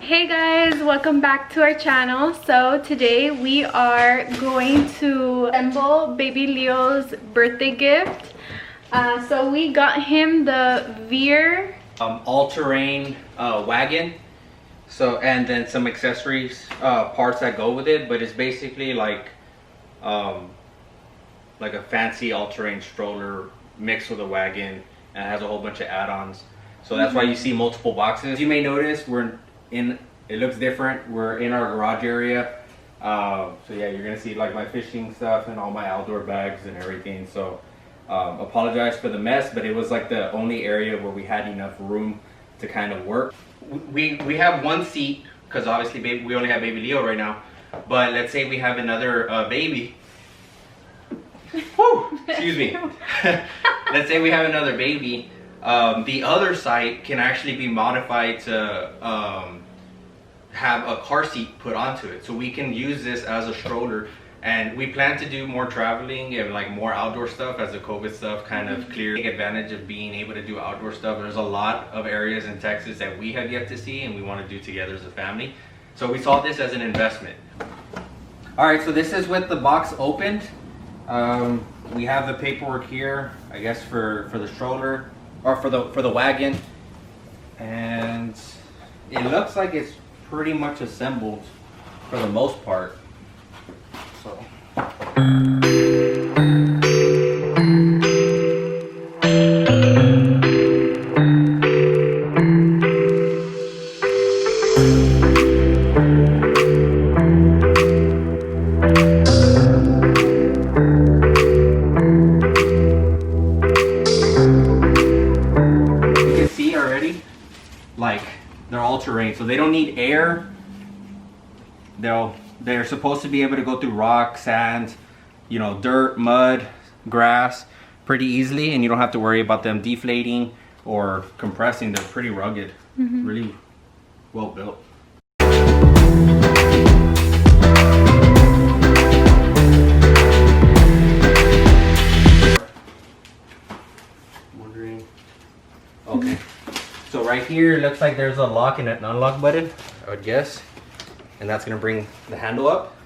Hey guys, welcome back to our channel. So today we are going to assemble baby Leo's birthday gift. So we got him the Veer all-terrain wagon. So, and then some accessories, parts that go with it, but it's basically like a fancy all-terrain stroller mixed with a wagon, and it has a whole bunch of add-ons. So that's why you see multiple boxes. You may notice it looks different. We're in our garage area. So yeah, you're gonna see like my fishing stuff and all my outdoor bags and everything. So apologize for the mess, but it was like the only area where we had enough room to kind of work. We have one seat because obviously we only have baby Leo right now. But let's say we have another baby. Whew, excuse me. Let's say we have another baby. The other side can actually be modified to have a car seat put onto it, so we can use this as a stroller. And we plan to do more traveling and like more outdoor stuff as the COVID stuff kind of clear. Take advantage of being able to do outdoor stuff. There's a lot of areas in Texas that we have yet to see and we want to do together as a family. So we saw this as an investment. All right, so this is with the box opened. We have the paperwork here, I guess for the stroller or for the wagon, and it looks like it's pretty much assembled for the most part. So like they're all terrain, so they don't need air. They're supposed to be able to go through rock, sand, you know, dirt, mud, grass pretty easily, and you don't have to worry about them deflating or compressing. They're pretty rugged, really well built. Okay. So right here, it looks like there's a lock and an unlock button, I would guess. And that's gonna bring the handle up.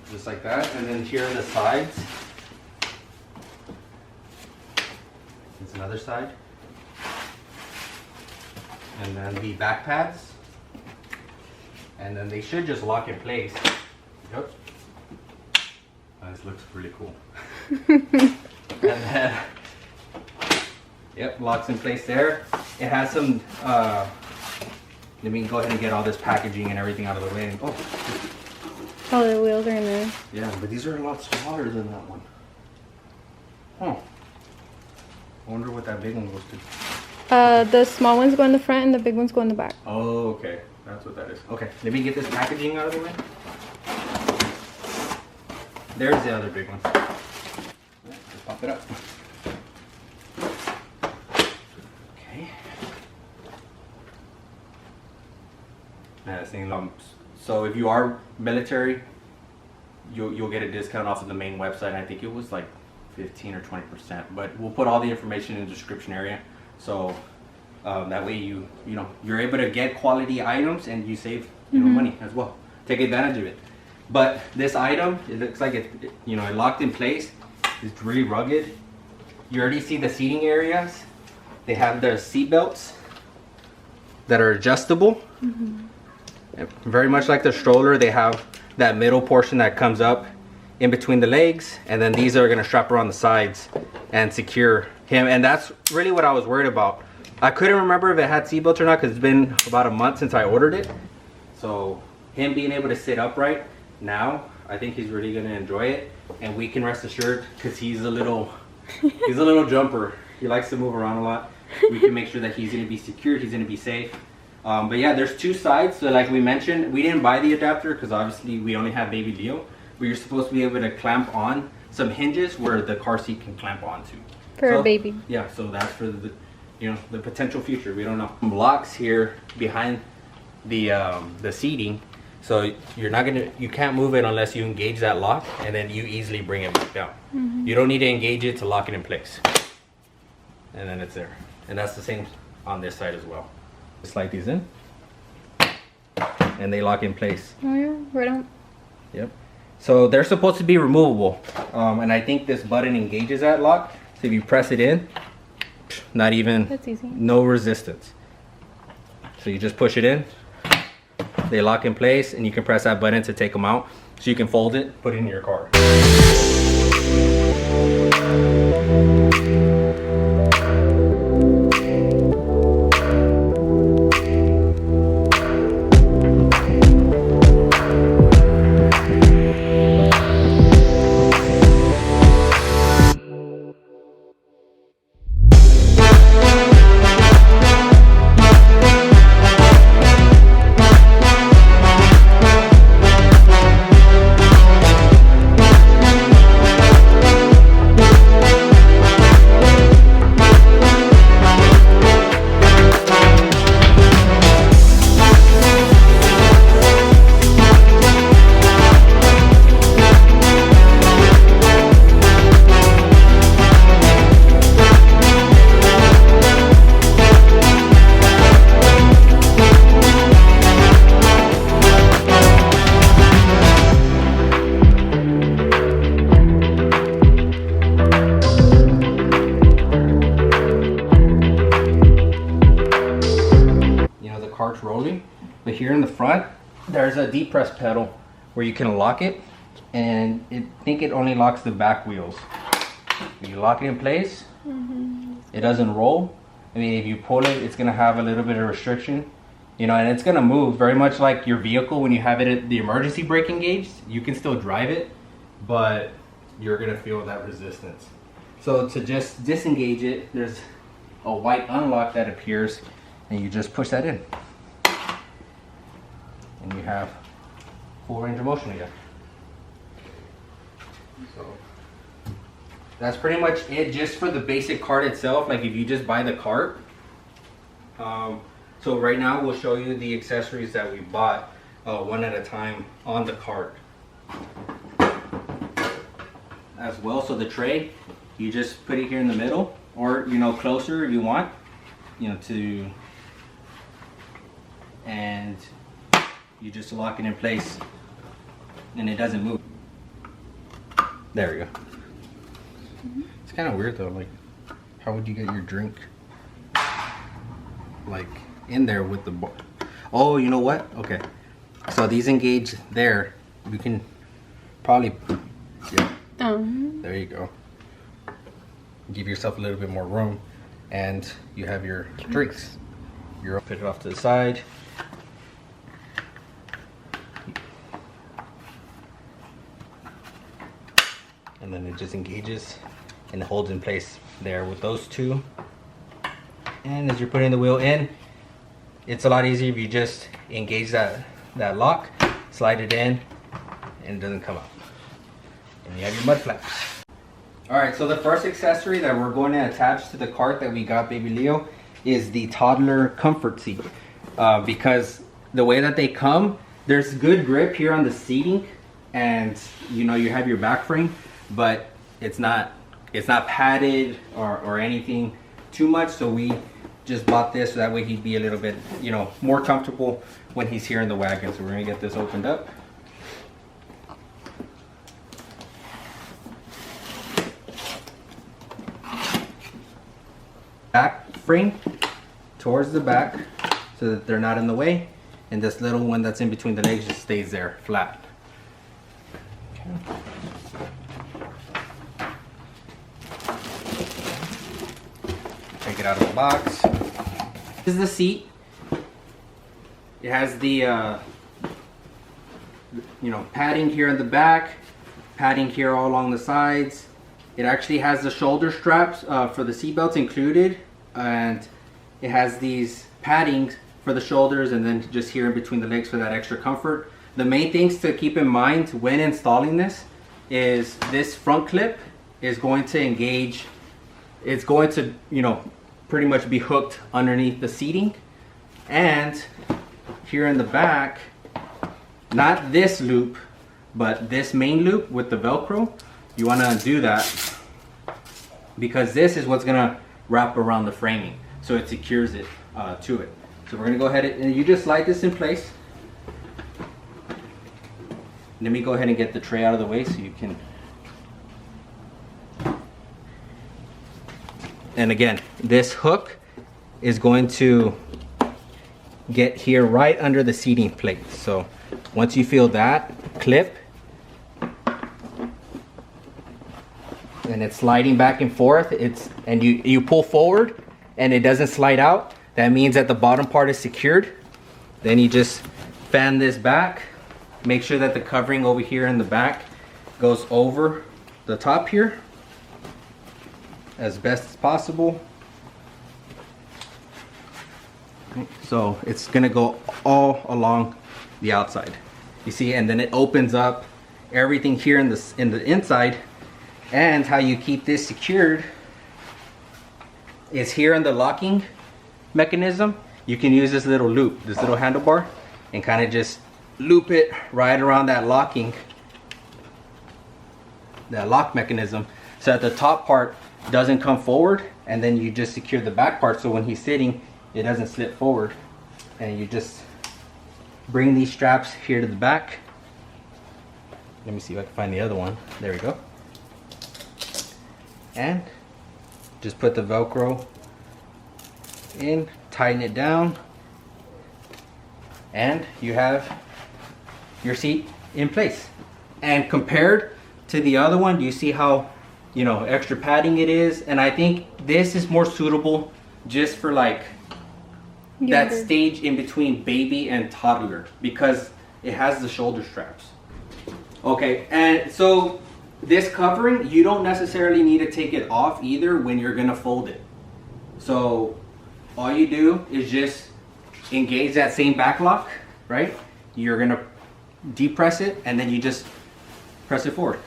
Just like that. And then here are the sides. There's another side. And then the back pads. And then they should just lock in place. Yep. This looks really cool. And then yep, locks in place there. It has some, let me go ahead and get all this packaging and everything out of the way. Oh, the wheels are in there. Yeah, but these are a lot smaller than that one. Huh. I wonder what that big one goes to. The small ones go in the front and the big ones go in the back. Oh, okay. That's what that is. Okay, let me get this packaging out of the way. There's the other big one. Just pop it up. So if you are military, you'll get a discount off of the main website. I think it was like 15 or 20%, but we'll put all the information in the description area. So that way you're able to get quality items and you save money as well. Take advantage of it. But this item, it looks like it locked in place. It's really rugged. You already see the seating areas. They have the seat belts that are adjustable. Very much like the stroller, they have that middle portion that comes up in between the legs, and then these are going to strap around the sides and secure him. And that's really what I was worried about. I couldn't remember if it had seat belts or not because it's been about a month since I ordered it. So him being able to sit upright now, I think he's really going to enjoy it, and we can rest assured because he's a little jumper. He likes to move around a lot. We can make sure that he's going to be secured, he's going to be safe. But yeah, there's two sides. So like we mentioned, we didn't buy the adapter because obviously we only have baby Leo. But you're supposed to be able to clamp on some hinges where the car seat can clamp onto. For a baby. Yeah, so that's for the potential future. We don't know. Blocks here behind the seating. So you can't move it unless you engage that lock, and then you easily bring it back down. You don't need to engage it to lock it in place. And then it's there. And that's the same on this side as well. Slide these in and they lock in place. Oh yeah, right on. Yep. So they're supposed to be removable, and I think this button engages that lock. So if you press it in, not even, that's easy. No resistance. So you just push it in, they lock in place, and you can press that button to take them out. So you can fold it, put it in your car. Cart's rolling, but here in the front there's a deep press pedal where you can lock it, and I think it only locks the back wheels. If you lock it in place, it doesn't roll. I mean, if you pull it, it's gonna have a little bit of restriction, you know, and it's gonna move very much like your vehicle when you have it at the emergency brake engaged. You can still drive it, but you're gonna feel that resistance. So to just disengage it, there's a white unlock that appears, and you just push that in. And you have full range of motion again. So that's pretty much it just for the basic cart itself. Like if you just buy the cart. So right now we'll show you the accessories that we bought one at a time on the cart as well. So the tray, you just put it here in the middle, or you know, closer if you want, you know, to, and you just lock it in place and it doesn't move. There we go. It's kind of weird though, like how would you get your drink like in there with the bar? Oh, you know what? Okay, so these engage there. You can probably, yeah, there you go. Give yourself a little bit more room, and you have your drinks. You're put it off to the side. And then it just engages and holds in place there with those two. And as you're putting the wheel in, it's a lot easier if you just engage that lock, slide it in, and it doesn't come out. And you have your mud flaps. Alright, so the first accessory that we're going to attach to the cart that we got baby Leo is the Toddler comfort seat. Because the way that they come, there's good grip here on the seating, and you know, you have your back frame, but it's not padded or anything too much. So we just bought this so that way he'd be a little bit, you know, more comfortable when he's here in the wagon. So we're gonna get this opened up. Back frame towards the back so that they're not in the way, and this little one that's in between the legs just stays there flat. Okay. Take it out of the box. This is the seat. It has the you know, padding here in the back, padding here all along the sides. It actually has the shoulder straps for the seat belts included, and it has these paddings for the shoulders, and then just here in between the legs for that extra comfort. The main things to keep in mind when installing this is this front clip is going to engage. It's going to, you know, pretty much be hooked underneath the seating, and here in the back, not this loop, but this main loop with the Velcro, you want to undo that, because this is what's gonna wrap around the framing, so it secures it to it. So we're gonna go ahead and you just slide this in place. Let me go ahead and get the tray out of the way so you can. And again, this hook is going to get here right under the seating plate. So once you feel that clip, and it's sliding back and forth, and you pull forward and it doesn't slide out, that means that the bottom part is secured. Then you just fan this back, make sure that the covering over here in the back goes over the top here as best as possible. So it's gonna go all along the outside, you see, and then it opens up everything here in the inside. And how you keep this secured is here in the locking mechanism. You can use this little loop, this little handlebar, and kind of just loop it right around that lock mechanism, so that the top part doesn't come forward, and then you just secure the back part so when he's sitting it doesn't slip forward. And you just bring these straps here to the back. Let me see if I can find the other one. There we go. And just put the Velcro in, tighten it down, and you have your seat in place. And compared to the other one, do you see how, you know, extra padding it is? And I think this is more suitable just for like that stage in between baby and toddler, because it has the shoulder straps. Okay, and so this covering, you don't necessarily need to take it off either when you're gonna fold it. So all you do is just engage that same back lock, right? You're gonna depress it and then you just press it forward.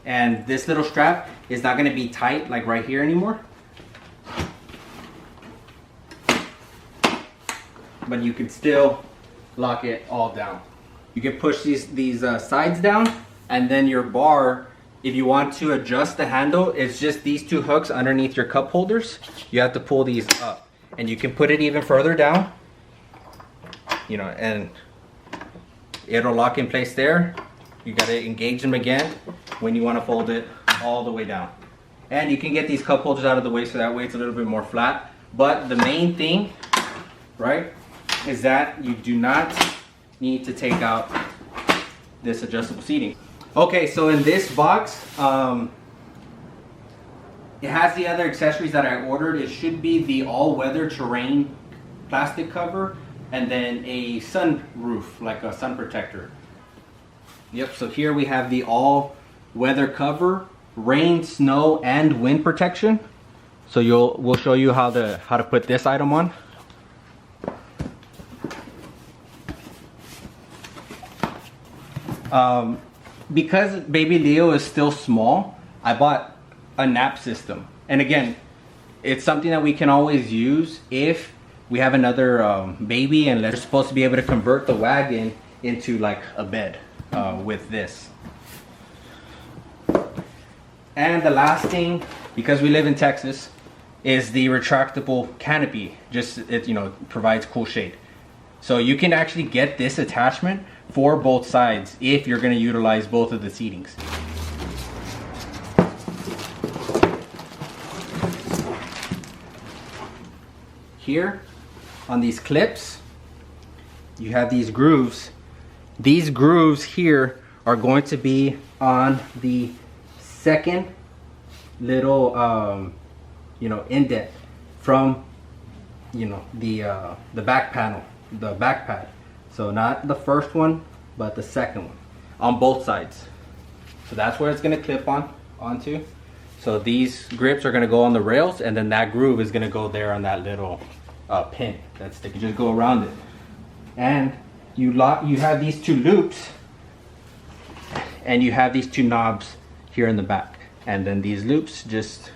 And this little strap is not gonna be tight like right here anymore. But you can still lock it all down. You can push these sides down, and then your bar, if you want to adjust the handle, it's just these two hooks underneath your cup holders. You have to pull these up, and you can put it even further down, you know, and it'll lock in place there. You gotta engage them again when you wanna fold it all the way down. And you can get these cup holders out of the way so that way it's a little bit more flat. But the main thing, right, is that you do not need to take out this adjustable seating. Okay, so in this box, it has the other accessories that I ordered. It should be the all-weather terrain plastic cover, and then a sun roof, like a sun protector. Yep, so here we have the all-weather cover, rain, snow, and wind protection. So we'll show you how to put this item on. Because baby Leo is still small, I bought a nap system. And again, it's something that we can always use if we have another baby and we're supposed to be able to convert the wagon into like a bed with this. And the last thing, because we live in Texas, is the retractable canopy. Just, it, you know, provides cool shade. So you can actually get this attachment for both sides if you're going to utilize both of the seatings. Here on these clips, you have these grooves. These grooves here are going to be on the second little you know, indent from, you know, the back panel, the back pad. So not the first one, but the second one on both sides. So that's where it's going to clip onto. So these grips are going to go on the rails, and then that groove is going to go there on that little pin that's sticking. Just go around it, and you have these two loops, and you have these two knobs here in the back, and then these loops just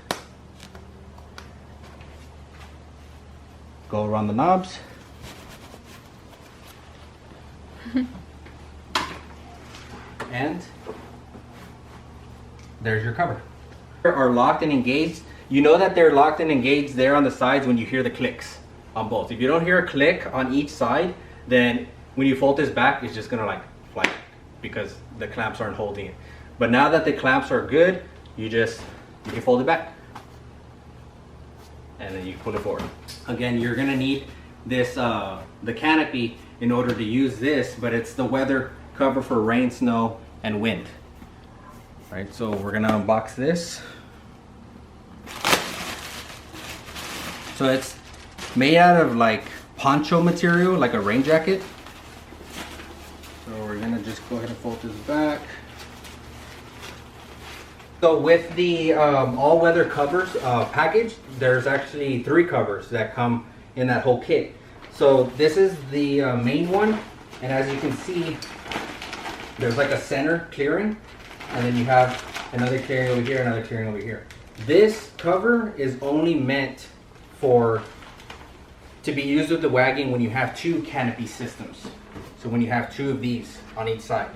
go around the knobs. And there's your cover. Are locked and engaged, You know that they're locked and engaged there on the sides when you hear the clicks on both. If you don't hear a click on each side, then when you fold this back, it's just gonna like fly because the clamps aren't holding it. But now that the clamps are good, you can fold it back and then you pull it forward. Again, you're gonna need this the canopy in order to use this, but it's the weather cover for rain, snow, and wind. Right, so we're gonna unbox this. So it's made out of like poncho material, like a rain jacket. So we're gonna just go ahead and fold this back. So with the all-weather covers package, there's actually 3 covers that come in that whole kit. So this is the main one, and as you can see, there's like a center clearing, and then you have another clearing over here, another clearing over here. This cover is only meant to be used with the Wagon when you have 2 canopy systems. So when you have 2 of these on each side.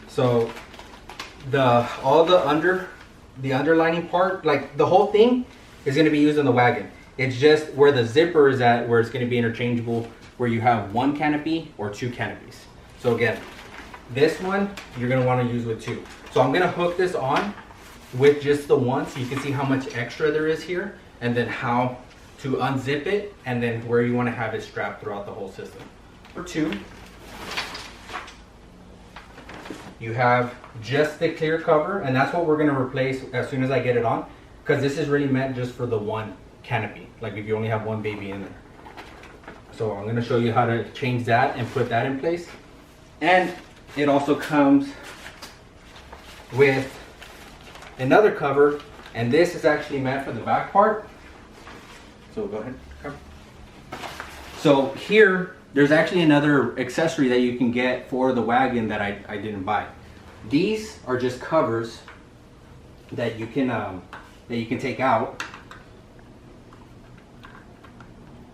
So the underlining part, like the whole thing is going to be used on the Wagon. It's just where the zipper is at, where it's going to be interchangeable, where you have 1 canopy or 2 canopies. So again, this one you're going to want to use with 2. So I'm going to hook this on with just the 1 so you can see how much extra there is here, and then how to unzip it, and then where you want to have it strapped throughout the whole system. For 2, you have just the clear cover, and that's what we're going to replace as soon as I get it on, because this is really meant just for the 1 canopy, like if you only have 1 baby in there. So I'm going to show you how to change that and put that in place. And it also comes with another cover, and this is actually meant for the back part. So go ahead, cover. So here, there's actually another accessory that you can get for the Wagon that I didn't buy. These are just covers that you can take out.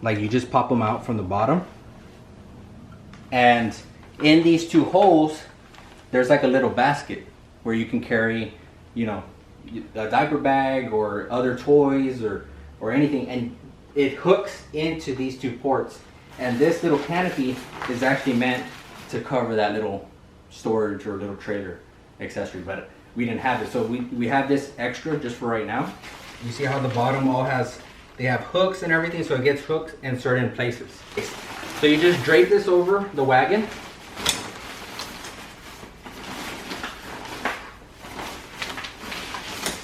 Like you just pop them out from the bottom, and in these 2 holes, there's like a little basket where you can carry, you know, a diaper bag or other toys or anything, and it hooks into these 2 ports. And this little canopy is actually meant to cover that little storage or little trailer accessory, but we didn't have it, so we have this extra just for right now. You see how the bottom all they have hooks and everything, so it gets hooked in certain places. So you just drape this over the Wagon,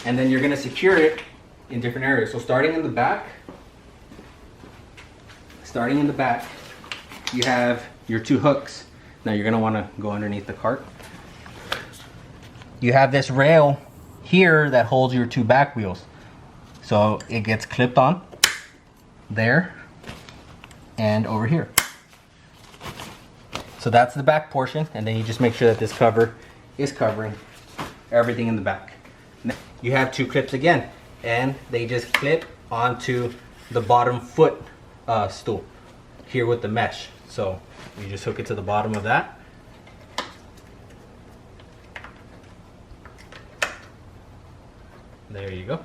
and then you're going to secure it in different areas. So starting in the back, you have your 2 hooks. Now you're going to want to go underneath the cart. You have this rail here that holds your 2 back wheels. So it gets clipped on there and over here. So that's the back portion, and then you just make sure that this cover is covering everything in the back. You have 2 clips again, and they just clip onto the bottom foot stool here with the mesh. So you just hook it to the bottom of that. There you go.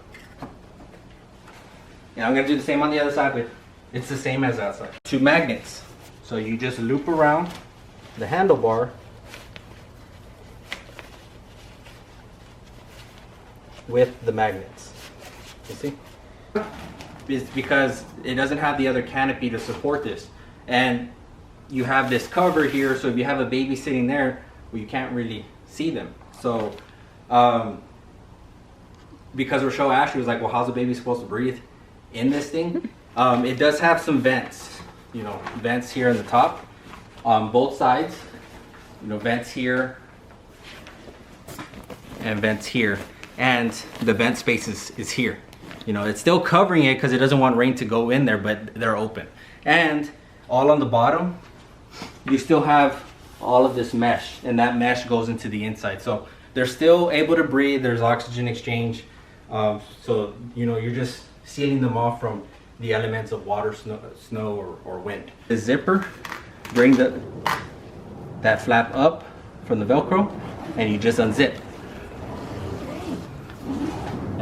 And I'm going to do the same on the other side, but it's the same as that side. 2 magnets. So you just loop around the handlebar with the magnets. You see? It's because it doesn't have the other canopy to support this. And you have this cover here, so if you have a baby sitting there, well, you can't really see them. So because Rochelle Ashley was like, well, how's the baby supposed to breathe in this thing? It does have some vents, you know, vents here in the top on both sides, you know, vents here and vents here, and the vent space is here. You know, it's still covering it because it doesn't want rain to go in there, but they're open. And all on the bottom, you still have all of this mesh, and that mesh goes into the inside. So they're still able to breathe, there's oxygen exchange. So, you know, you're just sealing them off from the elements of water, snow or wind. The zipper, bring that flap up from the Velcro, and you just unzip.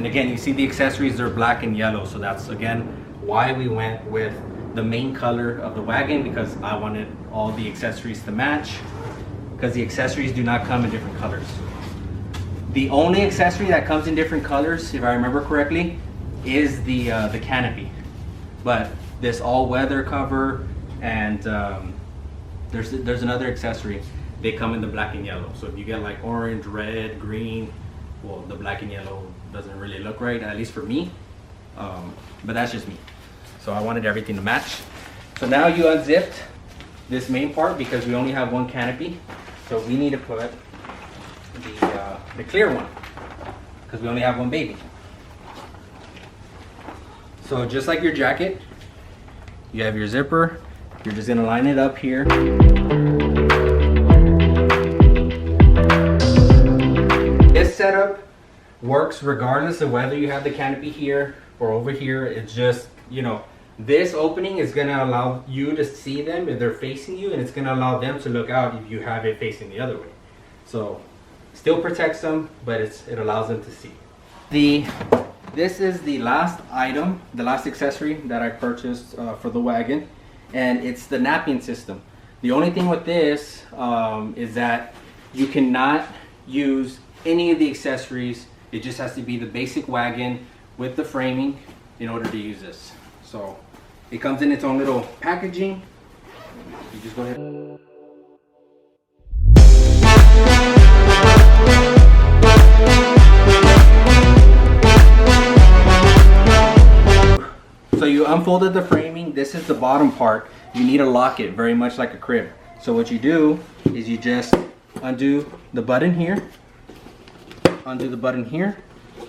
And again, you see the accessories, they're black and yellow. So that's again why we went with the main color of the wagon, because I wanted all the accessories to match, because the accessories do not come in different colors. The only accessory that comes in different colors, if I remember correctly, is the canopy. But this all-weather cover and there's another accessory. They come in the black and yellow. So if you get like orange, red, green, well, the black and yellow doesn't really look right, at least for me. But that's just me. So I wanted everything to match. So now you unzipped this main part because we only have one canopy. So we need to put the clear one because we only have one baby. So just like your jacket, you have your zipper. You're just gonna line it up here. This setup works regardless of whether you have the canopy here or over here. It's just, you know, this opening is gonna allow you to see them if they're facing you, and it's gonna allow them to look out if you have it facing the other way. So still protects them, but it allows them to see. This is the last item, the last accessory that I purchased for the wagon, and it's the napping system. The only thing with this is that you cannot use any of the accessories. It just has to be the basic wagon with the framing in order to use this. So it comes in its own little packaging. You just go ahead. So you unfolded the framing. This is the bottom part. You need to lock it very much like a crib. So what you do is you just undo the button here,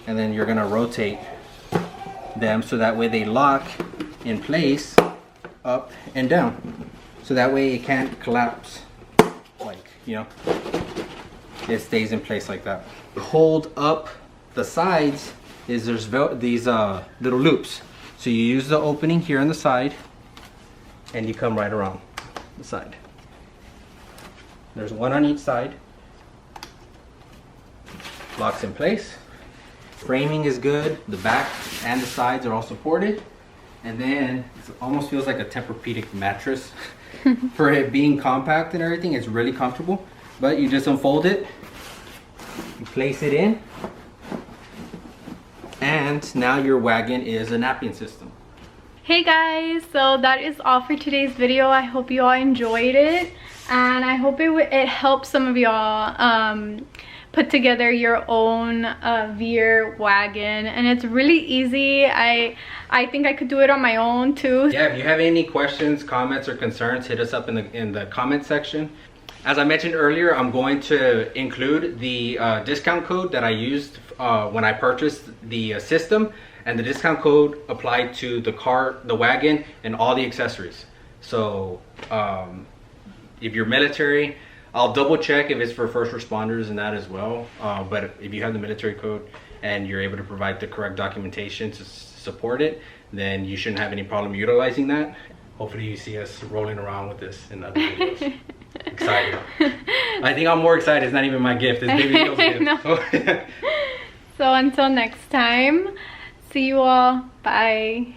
and then you're gonna rotate them so that way they lock in place up and down. So that way it can't collapse, like, you know, it stays in place like that. Hold up the sides is there's these little loops. So you use the opening here on the side and you come right around the side. There's one on each side. Locks in place. Framing is good. The back and the sides are all supported. And then it almost feels like a Tempur-Pedic mattress. For it being compact and everything, it's really comfortable. But you just unfold it, you place it in, and now your wagon is a napping system. Hey guys, so that is all for today's video. I hope you all enjoyed it, and I hope it helps some of y'all put together your own Veer wagon. And it's really easy. I think I could do it on my own too. Yeah, if you have any questions, comments, or concerns, hit us up in the comment section. As I mentioned earlier, I'm going to include the discount code that I used when I purchased the system, and the discount code applied to the wagon, and all the accessories. So if you're military, I'll double check if it's for first responders and that as well. But if you have the military code and you're able to provide the correct documentation to support it, then you shouldn't have any problem utilizing that. Hopefully you see us rolling around with this in other videos. Excited. I think I'm more excited. It's not even my gift. It's Baby Neil's gift. So until next time, see you all. Bye.